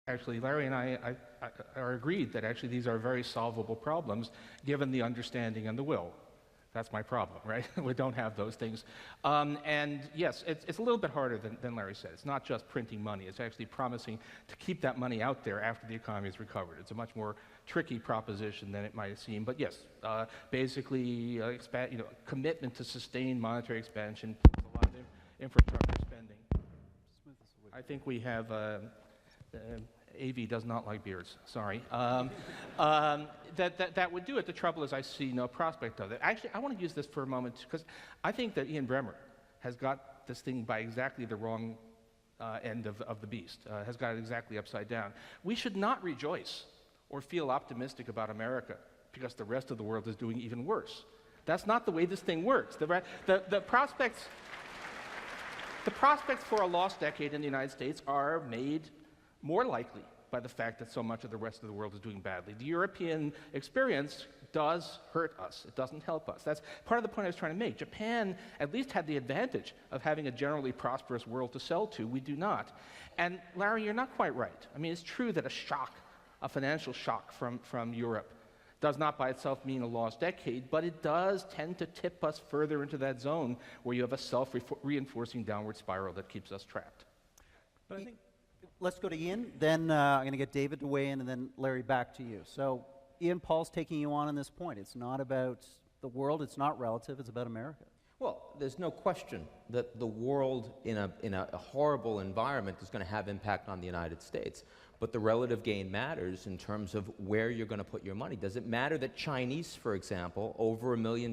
Actually, Larry and I are agreed that actually these are very solvable problems given the understanding and the will. That's my problem, right? We don't have those things. And yes, it's a little bit harder than Larry said. It's not just printing money. It's actually promising to keep that money out there after the economy is recovered. It's a much more tricky proposition than it might seem. But yes, basically, commitment to sustain monetary expansion, a lot of infrastructure spending. I think we have... AV does not like beards, sorry. That would do it. The trouble is I see no prospect of it. Actually, I want to use this for a moment because I think that Ian Bremmer has got this thing by exactly the wrong end of the beast, has got it exactly upside down. We should not rejoice or feel optimistic about America because the rest of the world is doing even worse. That's not the way this thing works. The prospects for a lost decade in the United States are made more likely by the fact that so much of the rest of the world is doing badly. The European experience does hurt us. It doesn't help us. That's part of the point I was trying to make. Japan at least had the advantage of having a generally prosperous world to sell to. We do not. And Larry, you're not quite right. I mean, it's true that a financial shock from Europe does not by itself mean a lost decade, but it does tend to tip us further into that zone where you have a self-reinforcing downward spiral that keeps us trapped. But I think let's go to Ian, then I'm going to get David to weigh in, and then Larry back to you. So, Ian, Paul's taking you on this point. It's not about the world, it's not relative, it's about America. Well, there's no question that the world in a horrible environment is going to have impact on the United States. But the relative gain matters in terms of where you're going to put your money. Does it matter that Chinese, for example, over $1 million,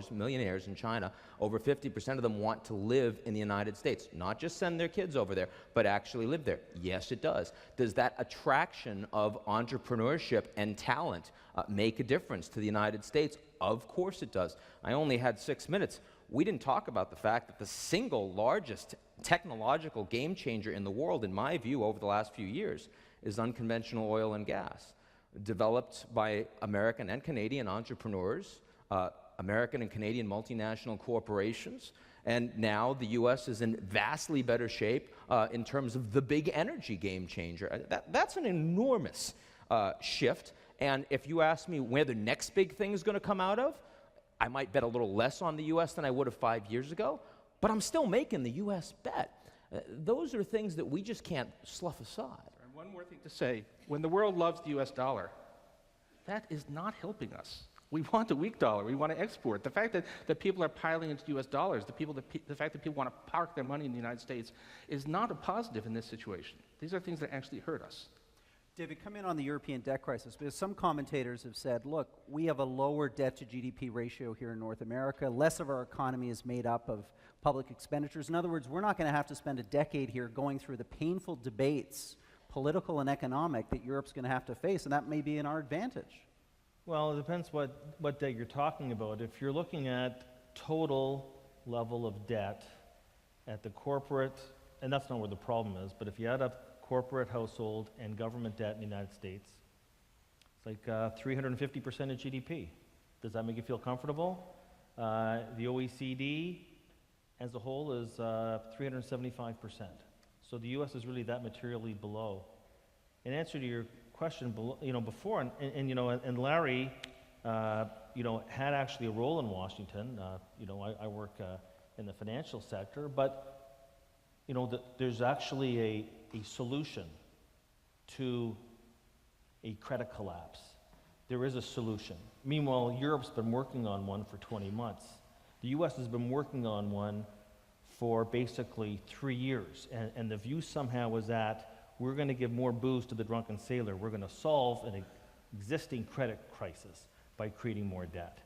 millionaires in China, over 50% of them want to live in the United States? Not just send their kids over there, but actually live there. Yes, it does. Does that attraction of entrepreneurship and talent make a difference to the United States? Of course it does. I only had 6 minutes. We didn't talk about the fact that the single largest technological game changer in the world, in my view, over the last few years, is unconventional oil and gas, developed by American and Canadian entrepreneurs, American and Canadian multinational corporations, and now the U.S. is in vastly better shape in terms of the big energy game changer. That's an enormous shift, and if you ask me where the next big thing is going to come out of, I might bet a little less on the U.S. than I would have 5 years ago, but I'm still making the U.S. bet. Those are things that we just can't slough aside. And one more thing to say. When the world loves the U.S. dollar, that is not helping us. We want a weak dollar. We want to export. The fact that people are piling into U.S. dollars, the fact that people want to park their money in the United States is not a positive in this situation. These are things that actually hurt us. David, come in on the European debt crisis, because some commentators have said, look, we have a lower debt to GDP ratio here in North America. Less of our economy is made up of public expenditures. In other words, we're not going to have to spend a decade here going through the painful debates, political and economic, that Europe's going to have to face, and that may be in our advantage. Well, it depends what debt you're talking about. If you're looking at total level of debt at the corporate, and that's not where the problem is, but if you add up corporate, household, and government debt in the United States, it's like 350% of GDP. Does that make you feel comfortable? The OECD as a whole is 375%. So the U.S. is really that materially below. In answer to your question, before, and Larry, had actually a role in Washington. I work in the financial sector, but there's actually a solution to a credit collapse. There is a solution. Meanwhile, Europe's been working on one for 20 months. The U.S. has been working on one for basically 3 years, and the view somehow was that we're going to give more booze to the drunken sailor. We're going to solve an existing credit crisis by creating more debt.